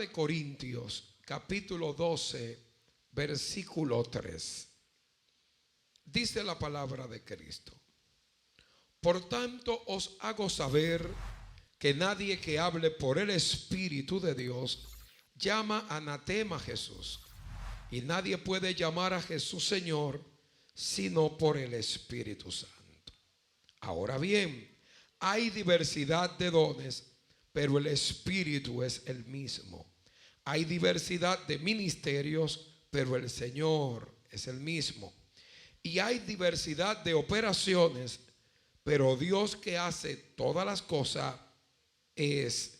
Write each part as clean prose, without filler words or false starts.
de Corintios, capítulo 12, versículo 3. Dice la palabra de Cristo: por tanto os hago saber que nadie que hable por el Espíritu de Dios llama anatema a Jesús, y nadie puede llamar a Jesús Señor sino por el Espíritu Santo. Ahora bien, hay diversidad de dones, pero el Espíritu es el mismo. Hay diversidad de ministerios, pero el Señor es el mismo. Y hay diversidad de operaciones, pero Dios que hace todas las cosas es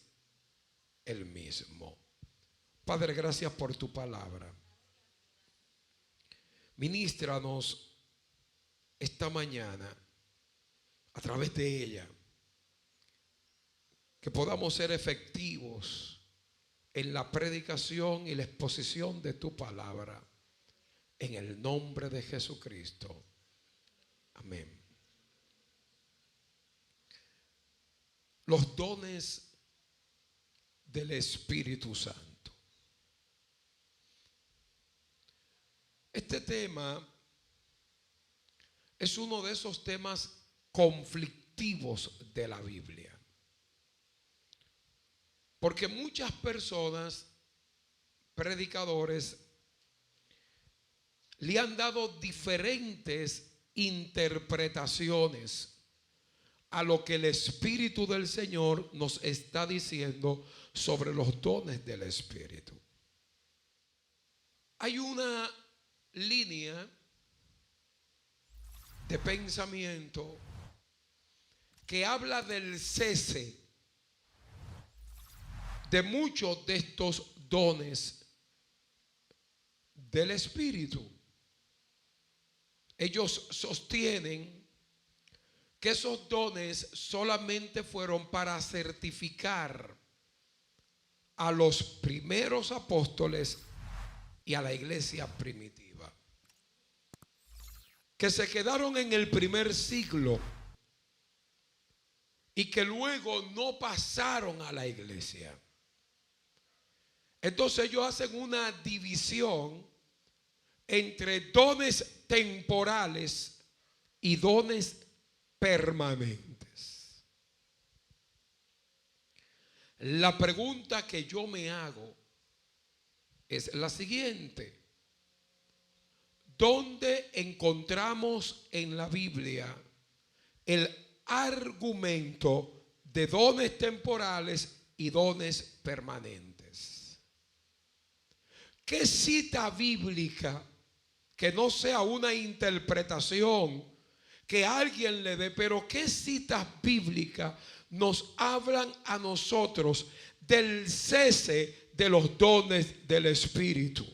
el mismo. Padre, gracias por tu palabra. Ministranos esta mañana a través de ella, que podamos ser efectivos en la predicación y la exposición de tu palabra, en el nombre de Jesucristo. Amén. Los dones del Espíritu Santo. Este tema es uno de esos temas conflictivos de la Biblia, porque muchas personas, predicadores, le han dado diferentes interpretaciones a lo que el Espíritu del Señor nos está diciendo sobre los dones del Espíritu. Hay una línea de pensamiento que habla del cese de muchos de estos dones del Espíritu. Ellos sostienen que esos dones solamente fueron para certificar a los primeros apóstoles y a la iglesia primitiva, que se quedaron en el primer siglo y que luego no pasaron a la iglesia. Entonces ellos hacen una división entre dones temporales y dones permanentes. La pregunta que yo me hago es la siguiente: ¿dónde encontramos en la Biblia el argumento de dones temporales y dones permanentes? ¿Qué cita bíblica, que no sea una interpretación que alguien le dé, pero qué citas bíblicas nos hablan a nosotros del cese de los dones del Espíritu?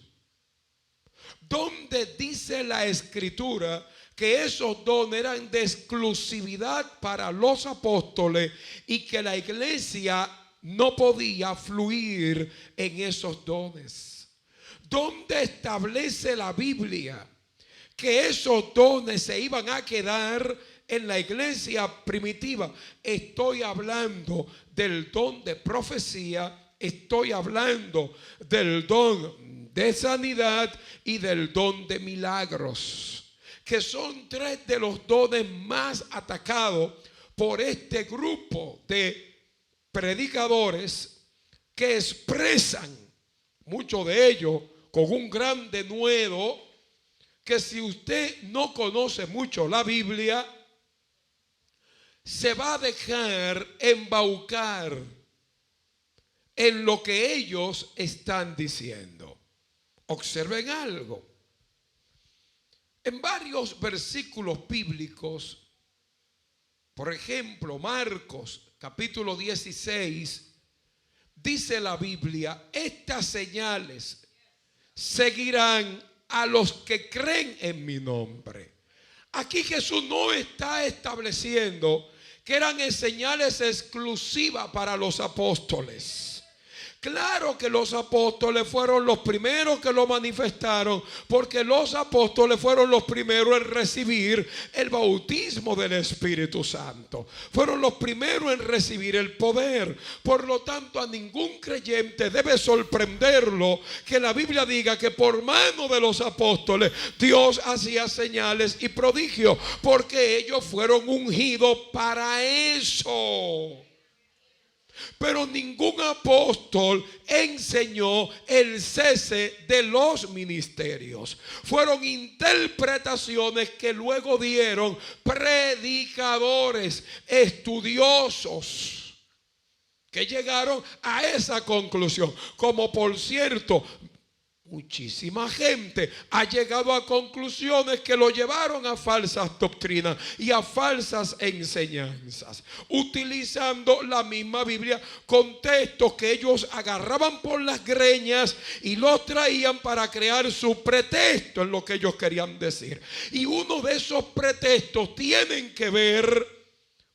¿Dónde dice la Escritura que esos dones eran de exclusividad para los apóstoles y que la iglesia no podía fluir en esos dones? ¿Dónde establece la Biblia que esos dones se iban a quedar en la iglesia primitiva? Estoy hablando del don de profecía, estoy hablando del don de sanidad y del don de milagros, que son tres de los dones más atacados por este grupo de predicadores que expresan, muchos de ellos con un gran denuedo, que si usted no conoce mucho la Biblia, se va a dejar embaucar en lo que ellos están diciendo. Observen algo. En varios versículos bíblicos, por ejemplo, Marcos capítulo 16, dice la Biblia: estas señales seguirán a los que creen en mi nombre. Aquí Jesús no está estableciendo que eran señales exclusivas para los apóstoles, Claro que los apóstoles fueron los primeros que lo manifestaron, porque los apóstoles fueron los primeros en recibir el bautismo del Espíritu Santo. Fueron los primeros en recibir el poder. Por lo tanto, a ningún creyente debe sorprenderlo que la Biblia diga que por mano de los apóstoles Dios hacía señales y prodigios, porque ellos fueron ungidos para eso. Pero ningún apóstol enseñó el cese de los ministerios. Fueron interpretaciones que luego dieron predicadores, estudiosos, que llegaron a esa conclusión. Como por cierto, muchísima gente ha llegado a conclusiones que lo llevaron a falsas doctrinas y a falsas enseñanzas, utilizando la misma Biblia con textos que ellos agarraban por las greñas y los traían para crear su pretexto en lo que ellos querían decir. Y uno de esos pretextos tienen que ver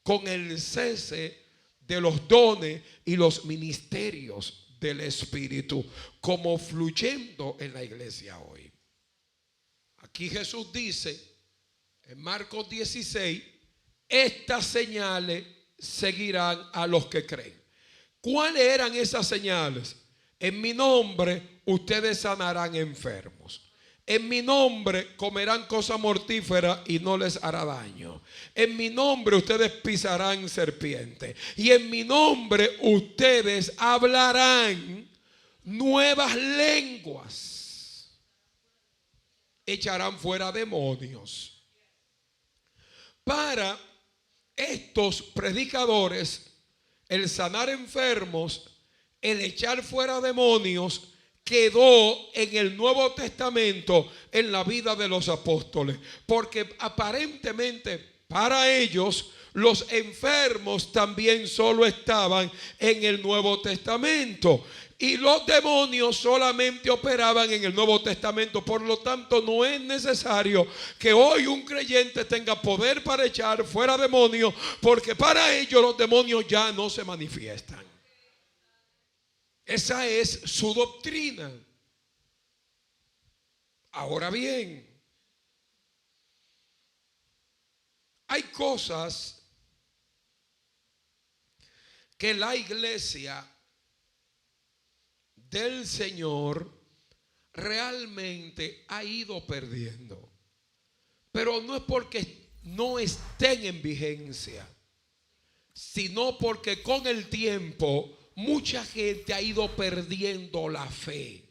con el cese de los dones y los ministerios del Espíritu como fluyendo en la iglesia hoy. Aquí Jesús dice en Marcos 16: estas señales seguirán a los que creen. ¿Cuáles eran esas señales? En mi nombre ustedes sanarán enfermos. En mi nombre comerán cosas mortíferas y no les hará daño. En mi nombre ustedes pisarán serpientes. Y en mi nombre ustedes hablarán nuevas lenguas. Echarán fuera demonios. Para estos predicadores, el sanar enfermos, el echar fuera demonios, quedó en el Nuevo Testamento en la vida de los apóstoles, porque aparentemente para ellos los enfermos también solo estaban en el Nuevo Testamento y los demonios solamente operaban en el Nuevo Testamento. Por lo tanto, no es necesario que hoy un creyente tenga poder para echar fuera demonios, porque para ellos los demonios ya no se manifiestan. Esa es su doctrina. Ahora bien, hay cosas que la iglesia del Señor realmente ha ido perdiendo. Pero no es porque no estén en vigencia, sino porque con el tiempo mucha gente ha ido perdiendo la fe.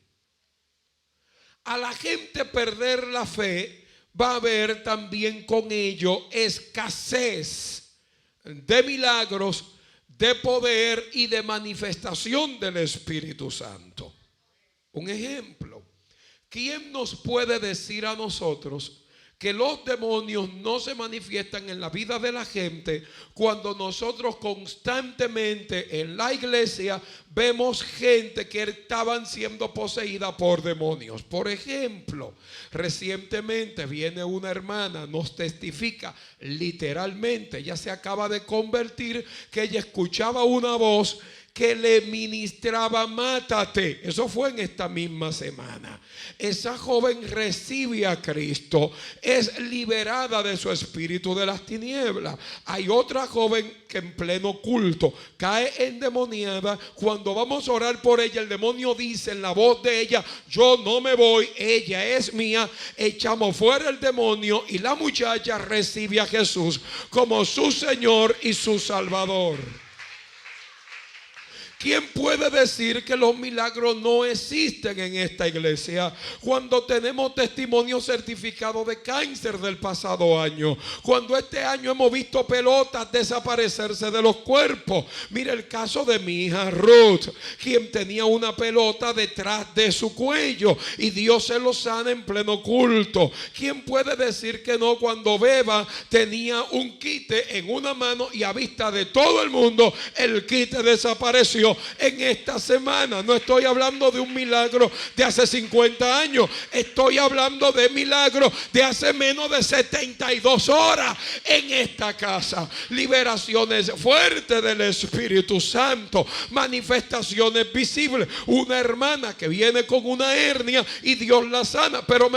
A la gente perder la fe va a haber también con ello escasez de milagros, de poder y de manifestación del Espíritu Santo. Un ejemplo: ¿quién nos puede decir a nosotros que los demonios no se manifiestan en la vida de la gente cuando nosotros constantemente en la iglesia vemos gente que estaban siendo poseída por demonios? Por ejemplo, recientemente viene una hermana, nos testifica literalmente, ella se acaba de convertir, que ella escuchaba una voz que le ministraba: mátate. Eso fue en esta misma semana. Esa joven recibe a Cristo, es liberada de su espíritu de las tinieblas. Hay otra joven que en pleno culto cae endemoniada. Cuando vamos a orar por ella, el demonio dice en la voz de ella: yo no me voy, ella es mía. Echamos fuera el demonio y la muchacha recibe a Jesús como su Señor y su Salvador. ¿Quién puede decir que los milagros no existen en esta iglesia cuando tenemos testimonios certificados de cáncer del pasado año? Cuando este año hemos visto pelotas desaparecerse de los cuerpos. Mira el caso de mi hija Ruth, quien tenía una pelota detrás de su cuello y Dios se lo sana en pleno culto. ¿Quién puede decir que no cuando Beba tenía un quite en una mano y a vista de todo el mundo el quite desapareció sucedió en esta semana. No estoy hablando de un milagro de hace 50 años. Estoy hablando de milagros de hace menos de 72 horas en esta casa. Liberaciones fuertes del Espíritu Santo. Manifestaciones visibles. Una hermana que viene con una hernia y Dios la sana. Pero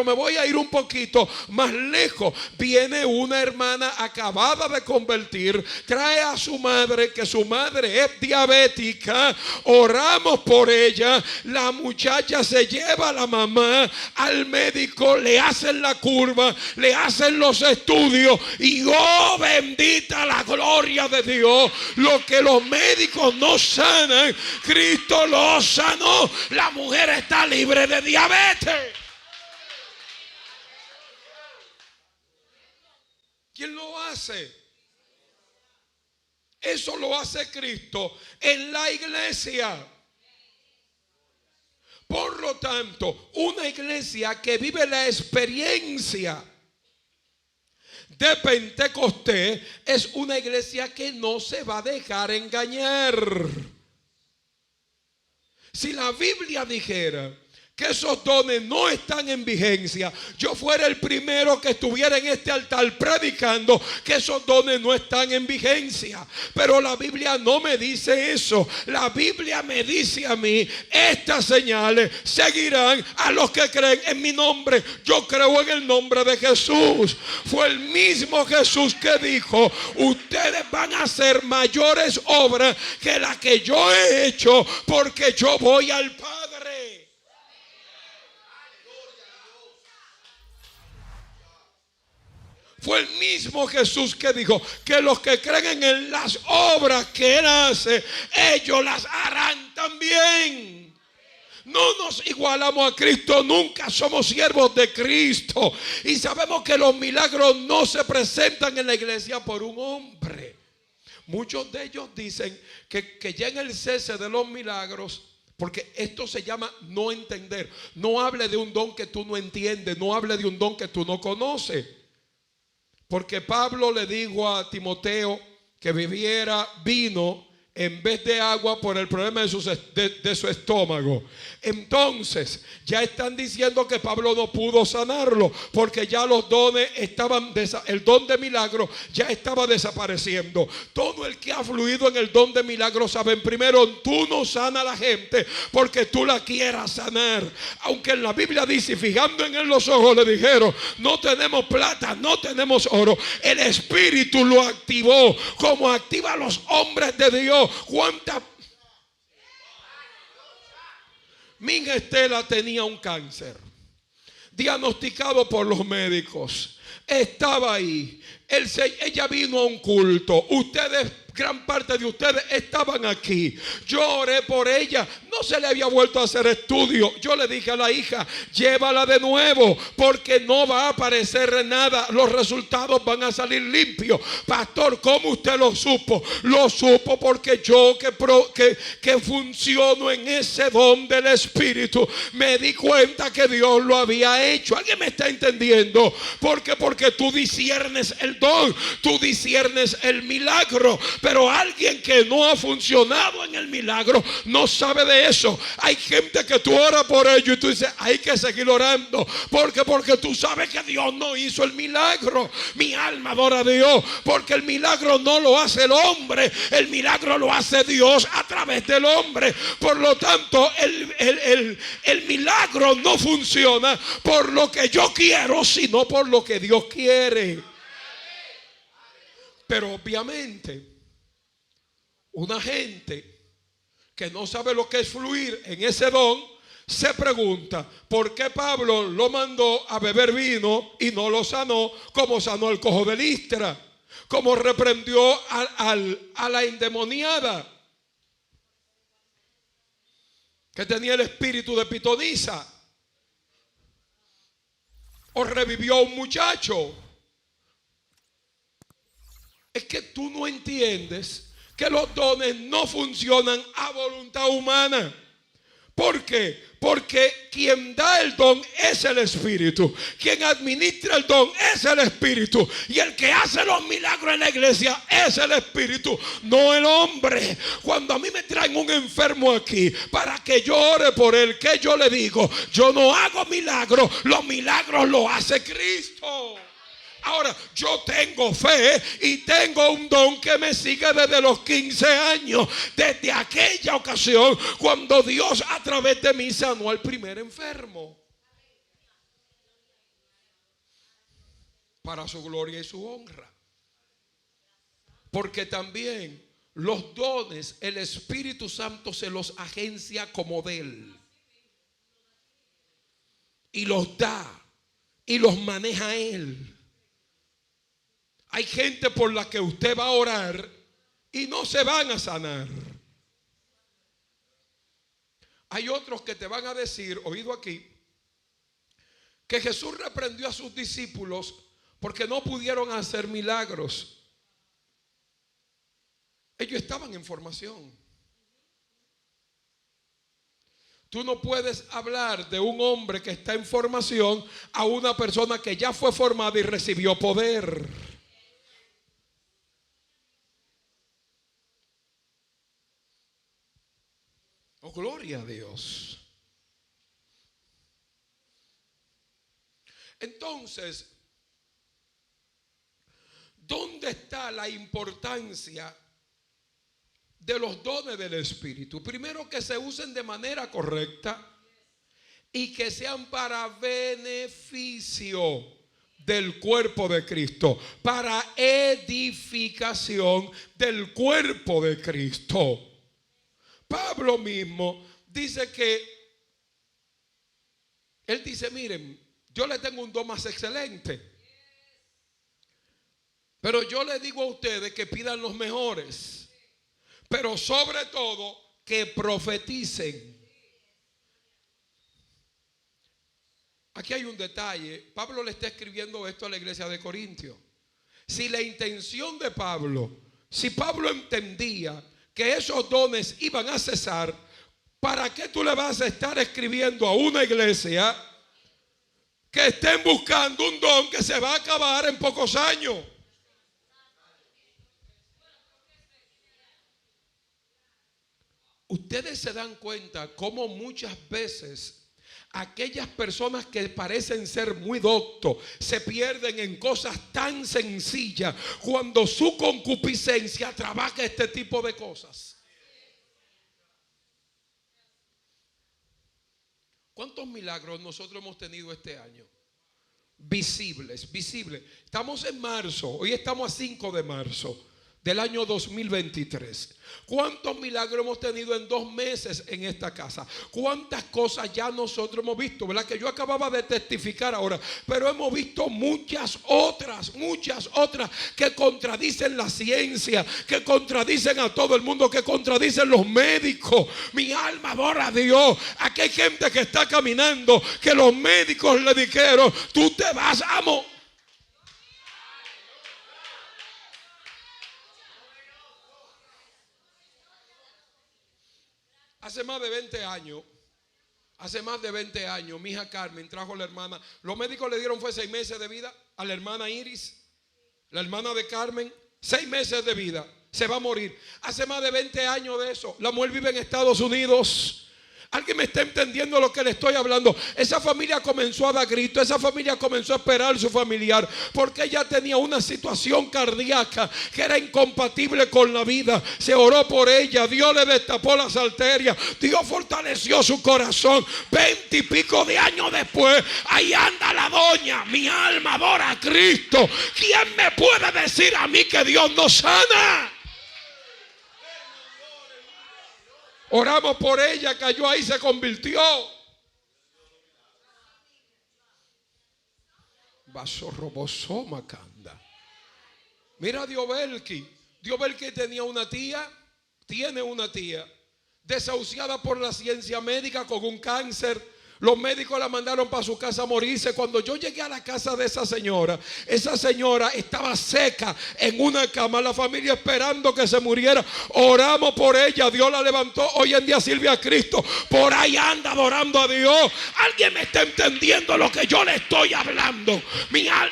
me voy a ir un poquito más lejos. Viene una hermana acabada de convertir. Trae a su madre, que su madre es diabética. Oramos por ella. La muchacha se lleva a la mamá al médico. Le hacen la curva. Le hacen los estudios. Y oh, bendita la gloria de Dios. Lo que los médicos no sanan, Cristo lo sanó. La mujer está libre de diabetes. ¿Quién lo hace? Eso lo hace Cristo en la iglesia. Por lo tanto, una iglesia que vive la experiencia de Pentecostés es una iglesia que no se va a dejar engañar. Si la Biblia dijera que esos dones no están en vigencia, yo fuera el primero que estuviera en este altar predicando que esos dones no están en vigencia. Pero la Biblia no me dice eso. La Biblia me dice a mí: estas señales seguirán a los que creen en mi nombre. Yo creo en el nombre de Jesús. Fue el mismo Jesús que dijo: ustedes van a hacer mayores obras que las que yo he hecho, porque yo voy al Padre. Fue el mismo Jesús que dijo que los que creen en las obras que Él hace, ellos las harán también. No nos igualamos a Cristo, nunca somos siervos de Cristo. Y sabemos que los milagros no se presentan en la iglesia por un hombre. Muchos de ellos dicen que ya en el cese de los milagros, porque esto se llama no entender. No hable de un don que tú no entiendes, no hable de un don que tú no conoces. Porque Pablo le dijo a Timoteo que bebiera vino en vez de agua por el problema de su estómago. Entonces ya están diciendo que Pablo no pudo sanarlo, porque ya los dones estaban, el don de milagro ya estaba desapareciendo. Todo el que ha fluido en el don de milagro saben, primero, tú no sanas a la gente porque tú la quieras sanar. Aunque en la Biblia dice, fijando en él los ojos, le dijeron: no tenemos plata, no tenemos oro. El Espíritu lo activó como activa a los hombres de Dios. ¿Cuánta? Mi hija Estela tenía un cáncer diagnosticado por los médicos. Estaba ahí. Ella vino a un culto. Ustedes, gran parte de ustedes estaban aquí. Yo oré por ella. No se le había vuelto a hacer estudio. Yo le dije a la hija: llévala de nuevo, porque no va a aparecer nada. Los resultados van a salir limpios. Pastor, ¿cómo usted lo supo? Lo supo porque yo que funciono en ese don del Espíritu, me di cuenta que Dios lo había hecho. ¿Alguien me está entendiendo? Porque tú disiernes el don, tú disiernes el milagro. Pero alguien que no ha funcionado en el milagro no sabe de eso. Hay gente que tú oras por ello y tú dices: hay que seguir orando. Porque tú sabes que Dios no hizo el milagro. Mi alma adora a Dios, porque el milagro no lo hace el hombre, el milagro lo hace Dios a través del hombre. Por lo tanto, el milagro no funciona por lo que yo quiero, sino por lo que Dios quiere. Pero obviamente, una gente que no sabe lo que es fluir en ese don se pregunta: ¿por qué Pablo lo mandó a beber vino y no lo sanó como sanó al cojo de Listra? Como reprendió a la endemoniada que tenía el espíritu de pitonisa, o revivió a un muchacho. Es que tú no entiendes que los dones no funcionan a voluntad humana. ¿Por qué? Porque quien da el don es el Espíritu. Quien administra el don es el Espíritu. Y el que hace los milagros en la iglesia es el Espíritu, no el hombre. Cuando a mí me traen un enfermo aquí para que yo ore por él, ¿qué yo le digo? Yo no hago milagros, los milagros los hace Cristo. Ahora, yo tengo fe y tengo un don que me sigue desde los 15 años. Desde aquella ocasión cuando Dios a través de mí sanó al primer enfermo. Para su gloria y su honra. Porque también los dones el Espíritu Santo se los agencia como de él. Y los da y los maneja él. Hay gente por la que usted va a orar y no se van a sanar. Hay otros que te van a decir, oído aquí, que Jesús reprendió a sus discípulos porque no pudieron hacer milagros. Ellos estaban en formación. Tú no puedes hablar de un hombre que está en formación a una persona que ya fue formada y recibió poder. Oh, gloria a Dios. Entonces, ¿dónde está la importancia de los dones del Espíritu? Primero, que se usen de manera correcta y que sean para beneficio del cuerpo de Cristo, para edificación del cuerpo de Cristo. Pablo mismo dice que, él dice, miren, yo le tengo un don más excelente, pero yo le digo a ustedes que pidan los mejores, pero sobre todo que profeticen. Aquí hay un detalle. Pablo le está escribiendo esto a la iglesia de Corintios. Si la intención de Pablo, si Pablo entendía que esos dones iban a cesar, ¿para qué tú le vas a estar escribiendo a una iglesia que estén buscando un don que se va a acabar en pocos años? Ustedes se dan cuenta cómo muchas veces aquellas personas que parecen ser muy doctos se pierden en cosas tan sencillas cuando su concupiscencia trabaja este tipo de cosas. ¿Cuántos milagros nosotros hemos tenido este año? Visibles. Estamos en marzo, hoy estamos a 5 de marzo del año 2023. ¿Cuántos milagros hemos tenido en 2 meses en esta casa? ¿Cuántas cosas ya nosotros hemos visto? ¿Verdad? Que yo acababa de testificar ahora, pero hemos visto muchas otras que contradicen la ciencia, que contradicen a todo el mundo, que contradicen los médicos. Mi alma adora a Dios. Aquí hay gente que está caminando que los médicos le dijeron, tú te vas a morir. Hace más de 20 años, mi hija Carmen trajo a la hermana. Los médicos le dieron 6 meses de vida a la hermana Iris, la hermana de Carmen. 6 meses de vida, se va a morir. Hace más de 20 años de eso. La mujer vive en Estados Unidos. ¿Alguien me está entendiendo lo que le estoy hablando? Esa familia comenzó a dar gritos. Esa familia comenzó a esperar a su familiar, porque ella tenía una situación cardíaca que era incompatible con la vida. Se oró por ella. Dios le destapó las arterias. Dios fortaleció su corazón. 20 y pico de años después, ahí anda la doña. Mi alma adora a Cristo. ¿Quién me puede decir a mí que Dios no sana? Oramos por ella, cayó ahí, se convirtió. Mira a Diobelki. Diobelki tiene una tía desahuciada por la ciencia médica con un cáncer. Los médicos la mandaron para su casa a morirse. Cuando yo llegué a la casa de esa señora estaba seca en una cama, la familia esperando que se muriera. Oramos por ella, Dios la levantó. Hoy en día sirve a Cristo, por ahí anda adorando a Dios. Alguien me está entendiendo lo que yo le estoy hablando.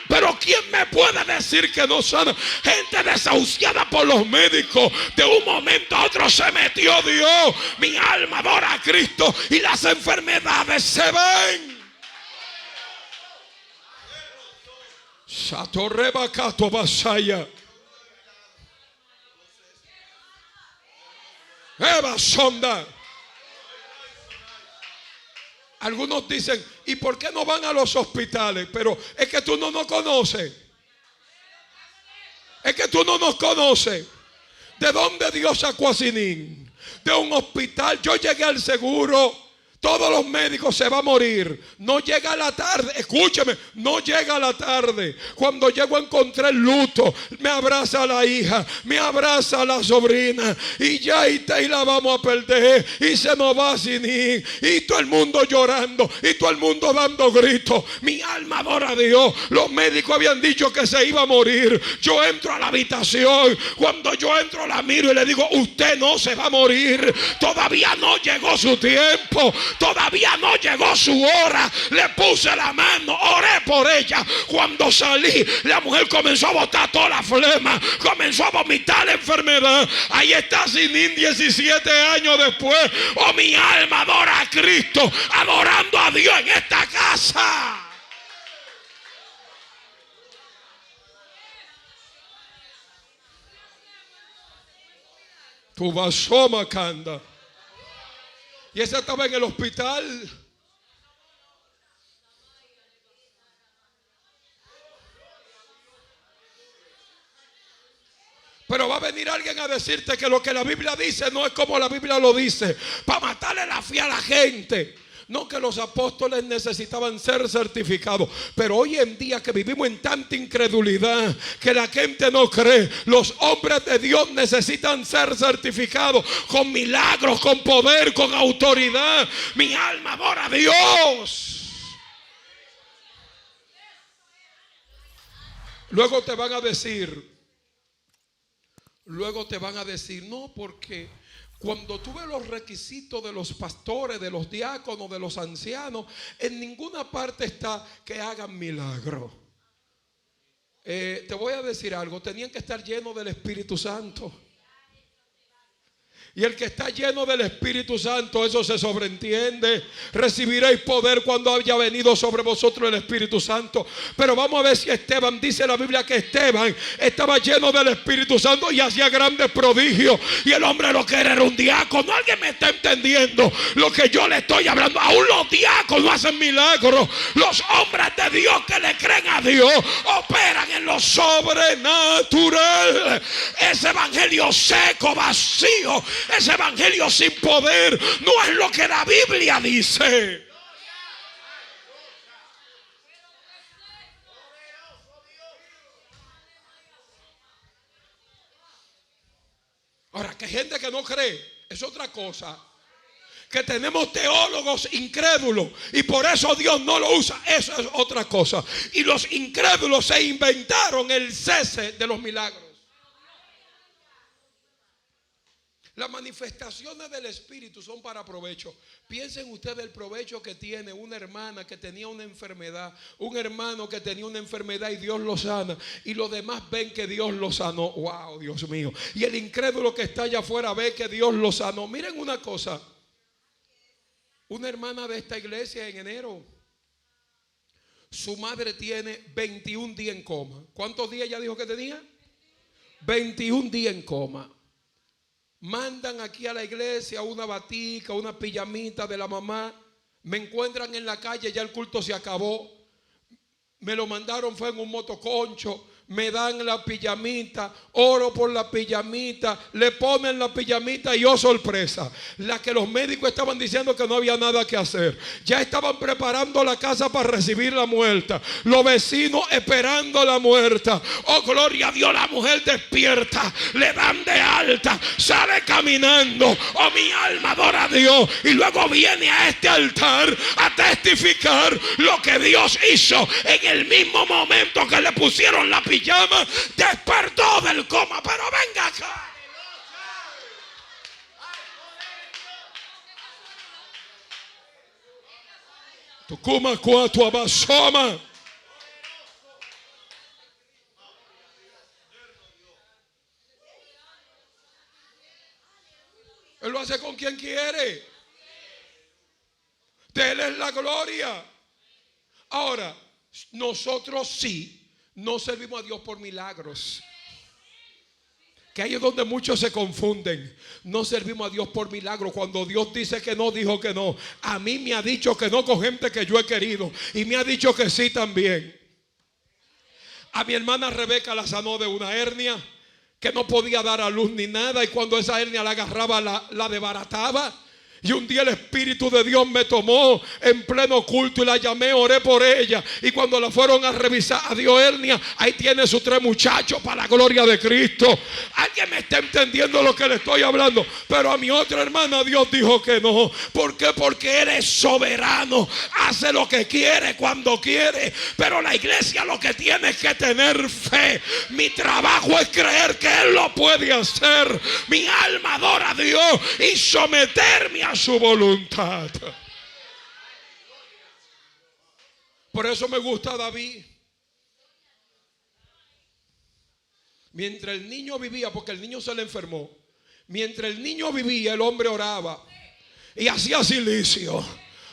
Pero ¿quién me puede decir que no sana? Gente desahuciada por los médicos, de un momento a otro se metió Dios. Mi alma adora a Cristo y las enfermedades se ven. Satorrebacato basaya. Eva sonda. Algunos dicen, ¿y por qué no van a los hospitales? Pero es que tú no nos conoces. Es que tú no nos conoces. ¿De dónde Dios sacó a Sinin? De un hospital. Yo llegué al seguro. Todos los médicos se va a morir. No llega a la tarde. Escúcheme, no llega a la tarde. Cuando llego encontré el luto. Me abraza la hija, me abraza la sobrina. Y ya y la vamos a perder. Y se nos va sin ir. Y todo el mundo llorando. Y todo el mundo dando gritos. Mi alma adora a Dios. Los médicos habían dicho que se iba a morir. Yo entro a la habitación. Cuando yo entro la miro y le digo, usted no se va a morir. Todavía no llegó su tiempo. Todavía no llegó su hora. Le puse la mano, oré por ella. Cuando salí, la mujer comenzó a botar toda la flema, comenzó a vomitar la enfermedad. Ahí está Sinin 17 años después. Oh, mi alma adora a Cristo, adorando a Dios en esta casa. Tu vasoma canda. Y esa estaba en el hospital. Pero va a venir alguien a decirte que lo que la Biblia dice no es como la Biblia lo dice, para matarle la fe a la gente. No, que los apóstoles necesitaban ser certificados. Pero hoy en día que vivimos en tanta incredulidad, que la gente no cree, los hombres de Dios necesitan ser certificados con milagros, con poder, con autoridad. Mi alma adora a Dios. Luego te van a decir, no, porque cuando tú ves los requisitos de los pastores, de los diáconos, de los ancianos, en ninguna parte está que hagan milagros. Te voy a decir algo, tenían que estar llenos del Espíritu Santo. Y el que está lleno del Espíritu Santo, eso se sobreentiende. Recibiréis poder cuando haya venido sobre vosotros el Espíritu Santo. Pero vamos a ver si Esteban, dice la Biblia que Esteban estaba lleno del Espíritu Santo y hacía grandes prodigios. Y el hombre lo que era un diácono. ¿Alguien me está entendiendo lo que yo le estoy hablando? Aún los diáconos hacen milagros. Los hombres de Dios que le creen a Dios operan en lo sobrenatural. Ese evangelio seco, vacío, ese evangelio sin poder no es lo que la Biblia dice. Ahora, que hay gente que no cree es otra cosa. Que tenemos teólogos incrédulos y por eso Dios no lo usa, eso es otra cosa. Y los incrédulos se inventaron el cese de los milagros. Las manifestaciones del Espíritu son para provecho. Piensen ustedes el provecho que tiene una hermana que tenía una enfermedad, un hermano que tenía una enfermedad y Dios lo sana, y los demás ven que Dios lo sanó. Wow, Dios mío. Y el incrédulo que está allá afuera ve que Dios lo sanó. Miren una cosa. Una hermana de esta iglesia en enero, su madre tiene 21 días en coma. ¿Cuántos días ella dijo que tenía? 21 días en coma. Mandan aquí a la iglesia una batica, una pijamita de la mamá. Me encuentran en la calle, ya el culto se acabó. Me lo mandaron, fue en un motoconcho. me dan la pijamita, oro por la pijamita, le ponen la pijamita y oh sorpresa, la que los médicos estaban diciendo que no había nada que hacer, ya estaban preparando la casa para recibir la muerta, los vecinos esperando la muerta. Oh gloria a Dios, la mujer despierta, le dan de alta, sale caminando, oh mi alma adora a Dios, y luego viene a este altar a testificar lo que Dios hizo en el mismo momento que le pusieron la pijama, despertó del coma. Pero venga acá. Tucuma cuatu abasoma. Él lo hace con quien quiere. De Él es la gloria. Ahora, nosotros sí no servimos a Dios por milagros. Que ahí es donde muchos se confunden. No servimos a Dios por milagros. Cuando Dios dice que no, dijo que no. A mí me ha dicho que no con gente que yo he querido. Y me ha dicho que sí también. A mi hermana Rebeca la sanó de una hernia que no podía dar a luz ni nada. Y cuando esa hernia la agarraba, la desbarataba. Y un día el Espíritu de Dios me tomó en pleno culto y la llamé, oré por ella. Y cuando la fueron a revisar, adiós hernia, ahí tiene sus 3 muchachos para la gloria de Cristo. Alguien me está entendiendo lo que le estoy hablando. Pero a mi otra hermana Dios dijo que no. ¿Por qué? Porque Él es soberano. Hace lo que quiere cuando quiere. Pero la iglesia lo que tiene es que tener fe. Mi trabajo es creer que Él lo puede hacer. Mi alma adora a Dios y someterme a su voluntad. Por eso me gusta David. Mientras el niño vivía, porque el niño se le enfermó, mientras el niño vivía, el hombre oraba y hacía silicio.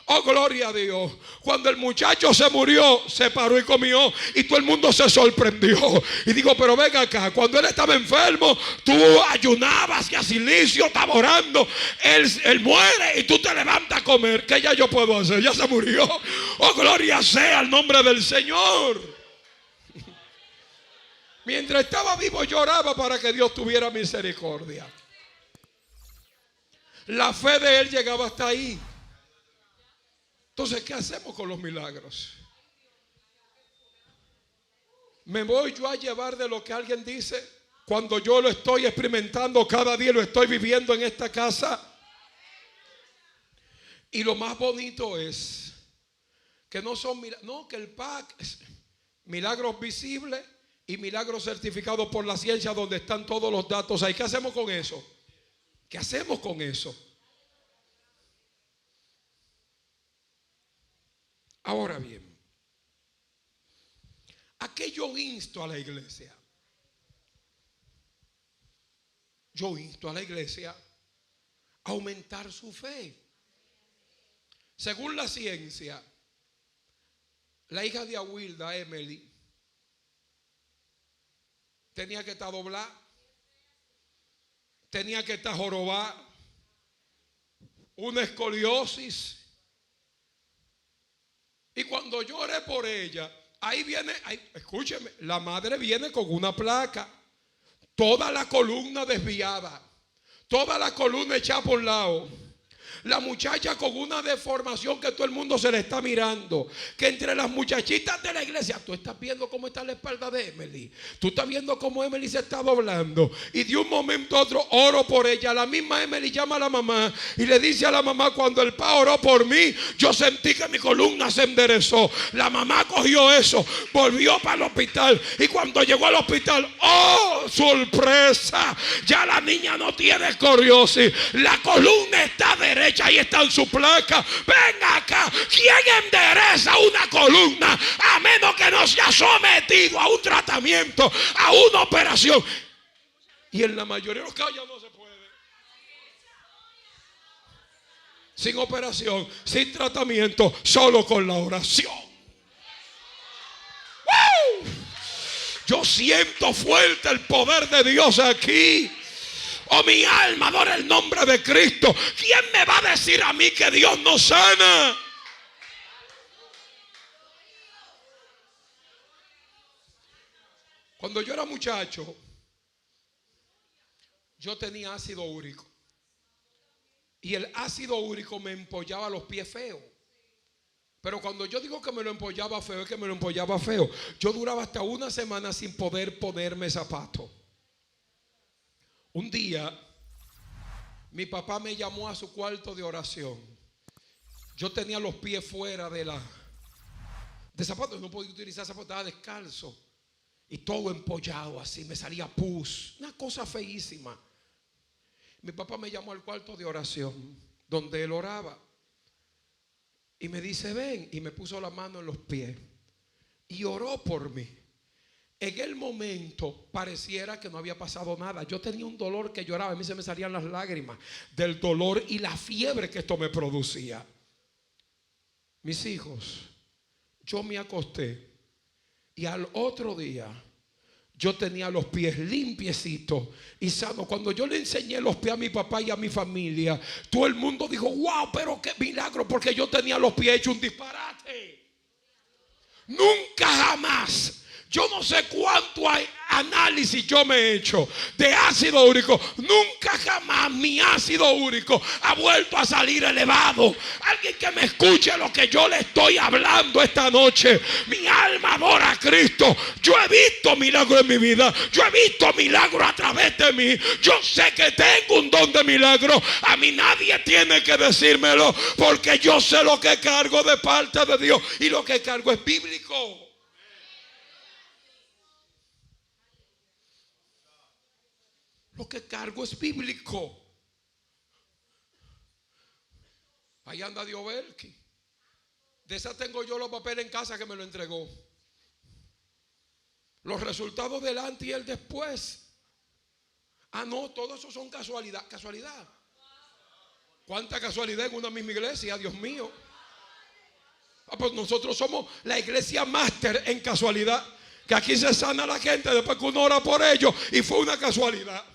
Oh, gloria a Dios. Cuando el muchacho se murió, se paró y comió. Y todo el mundo se sorprendió. Y digo, pero venga acá. Cuando él estaba enfermo, tú ayunabas y a silicio, estaba orando. Él muere y tú te levantas a comer. ¿Qué ya yo puedo hacer? Ya se murió. Oh, gloria sea al nombre del Señor. Mientras estaba vivo, lloraba para que Dios tuviera misericordia. La fe de él llegaba hasta ahí. Entonces, ¿qué hacemos con los milagros? ¿Me voy yo a llevar de lo que alguien dice cuando yo lo estoy experimentando cada día, lo estoy viviendo en esta casa? Y lo más bonito es que no son milagros, no, que el PAC es milagros visibles y milagros certificados por la ciencia, donde están todos los datos ahí. ¿Qué hacemos con eso? ¿Qué hacemos con eso? Ahora bien, ¿a qué yo insto a la iglesia? Yo insto a la iglesia a aumentar su fe. Según la ciencia, la hija de Awilda, Emily, tenía que estar doblada, tenía que estar jorobada, una escoliosis. Y cuando yo oré por ella, ahí viene, escúcheme, la madre viene con una placa, toda la columna desviada, toda la columna echada por un lado. La muchacha con una deformación que todo el mundo se le está mirando. Que entre las muchachitas de la iglesia, tú estás viendo cómo está la espalda de Emily. Tú estás viendo cómo Emily se está doblando. Y de un momento a otro oro por ella. La misma Emily llama a la mamá y le dice a la mamá: cuando el pa oró por mí, yo sentí que mi columna se enderezó. La mamá cogió eso, volvió para el hospital. Y cuando llegó al hospital, ¡oh, sorpresa! Ya la niña no tiene escoliosis. La columna está derecha. Ahí está en su placa. Ven acá. ¿Quién endereza una columna a menos que no sea sometido a un tratamiento, a una operación? Y en la mayoría de los casos ya no se puede. Sin operación, sin tratamiento, solo con la oración. ¡Woo! Yo siento fuerte el poder de Dios aquí. Oh, mi alma adora el nombre de Cristo. ¿Quién me va a decir a mí que Dios no sana? Cuando yo era muchacho, yo tenía ácido úrico. Y el ácido úrico me empollaba los pies feos. Pero cuando yo digo que me lo empollaba feo, es que me lo empollaba feo. Yo duraba hasta una semana sin poder ponerme zapatos. Un día, mi papá me llamó a su cuarto de oración. Yo tenía los pies fuera de zapatos. No podía utilizar zapatos, estaba descalzo. Y todo empollado así, me salía pus. Una cosa feísima. Mi papá me llamó al cuarto de oración, donde él oraba. Y me dice, ven. Y me puso la mano en los pies. Y oró por mí. En el momento pareciera que no había pasado nada. Yo tenía un dolor que lloraba. A mí se me salían las lágrimas del dolor y la fiebre que esto me producía. Mis hijos, yo me acosté. Y al otro día yo tenía los pies limpiecitos y sanos. Cuando yo le enseñé los pies a mi papá y a mi familia, todo el mundo dijo, wow, pero qué milagro, porque yo tenía los pies hechos un disparate. Nunca jamás. Yo no sé cuánto análisis yo me he hecho de ácido úrico. Nunca jamás mi ácido úrico ha vuelto a salir elevado. Alguien que me escuche lo que yo le estoy hablando esta noche. Mi alma adora a Cristo. Yo he visto milagros en mi vida. Yo he visto milagros a través de mí. Yo sé que tengo un don de milagro. A mí nadie tiene que decírmelo, porque yo sé lo que cargo de parte de Dios. Y lo que cargo es bíblico. Lo que cargo es bíblico. Ahí anda Dioberki. De esa tengo yo los papeles en casa que me lo entregó. Los resultados del antes y el después. Ah, no, todo eso son casualidad. Casualidad. ¿Cuánta casualidad en una misma iglesia? Dios mío. Ah, pues nosotros somos la iglesia máster en casualidad. Que aquí se sana la gente después que uno ora por ellos. Y fue una casualidad.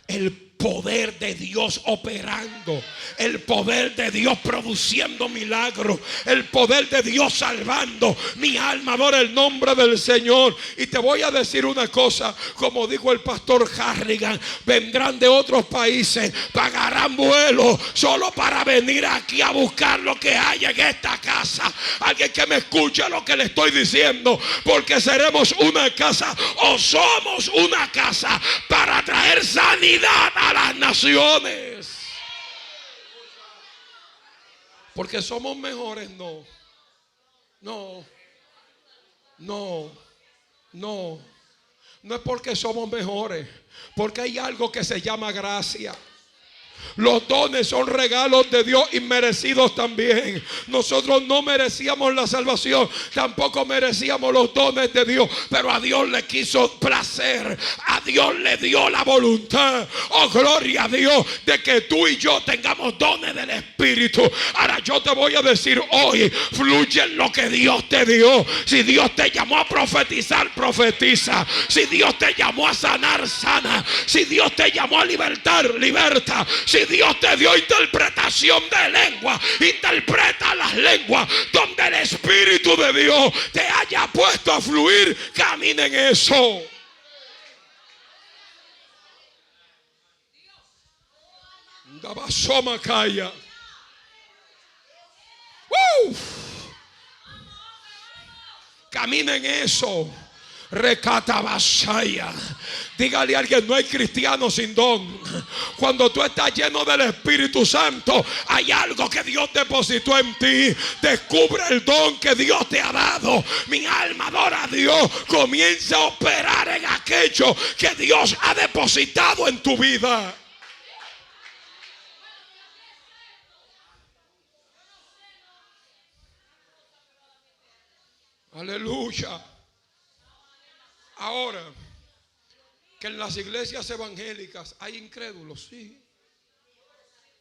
El poder de Dios operando, el poder de Dios produciendo milagros, el poder de Dios salvando. Mi alma adora el nombre del Señor. Y te voy a decir una cosa, como dijo el pastor Harrigan, vendrán de otros países, pagarán vuelos solo para venir aquí a buscar lo que hay en esta casa. Alguien que me escuche lo que le estoy diciendo, porque seremos una casa, o somos una casa, para traer sanidad a las naciones. Porque somos mejores, no. No es porque somos mejores, porque hay algo que se llama gracia. Los dones son regalos de Dios inmerecidos también. Nosotros no merecíamos la salvación, tampoco merecíamos los dones de Dios, pero a Dios le quiso placer, a Dios le dio la voluntad. Oh, gloria a Dios, de que tú y yo tengamos dones del Espíritu. Ahora yo te voy a decir hoy, fluye en lo que Dios te dio. Si Dios te llamó a profetizar, profetiza. Si Dios te llamó a sanar, sana. Si Dios te llamó a libertar, liberta. Si Dios te dio interpretación de lengua, interpreta las lenguas. Donde el Espíritu de Dios te haya puesto a fluir, camina en eso. Camina en eso. Recata vasaya. Dígale a alguien, no hay cristiano sin don. Cuando tú estás lleno del Espíritu Santo, hay algo que Dios depositó en ti. Descubre el don que Dios te ha dado. Mi alma adora a Dios. Comienza a operar en aquello que Dios ha depositado en tu vida. Aleluya. Ahora, que en las iglesias evangélicas hay incrédulos, sí.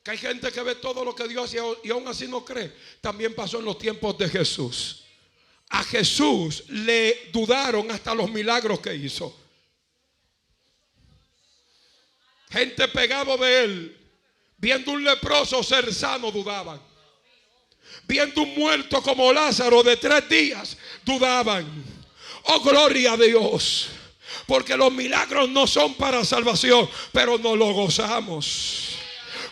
Que hay gente que ve todo lo que Dios hace y aún así no cree. También pasó en los tiempos de Jesús. A Jesús le dudaron hasta los milagros que hizo. Gente pegado de él, viendo un leproso ser sano, dudaban. Viendo un muerto como Lázaro de 3 días, dudaban. Oh, gloria a Dios. Porque los milagros no son para salvación, pero nos lo gozamos.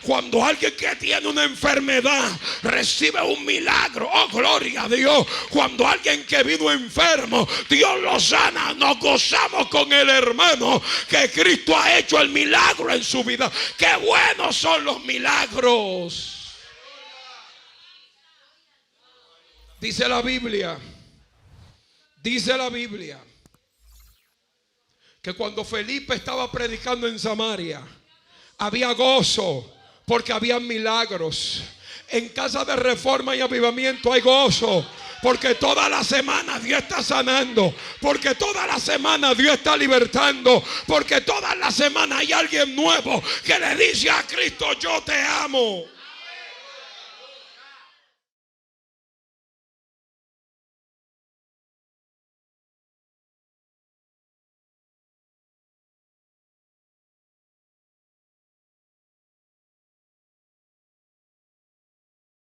Cuando alguien que tiene una enfermedad recibe un milagro, oh, gloria a Dios. Cuando alguien que vino enfermo, Dios lo sana, nos gozamos con el hermano que Cristo ha hecho el milagro en su vida. ¡Qué buenos son los milagros! Dice la Biblia que cuando Felipe estaba predicando en Samaria, había gozo porque había milagros. En Casa de Reforma y Avivamiento hay gozo porque toda la semana Dios está sanando, porque toda la semana Dios está libertando, porque toda la semana hay alguien nuevo que le dice a Cristo: yo te amo.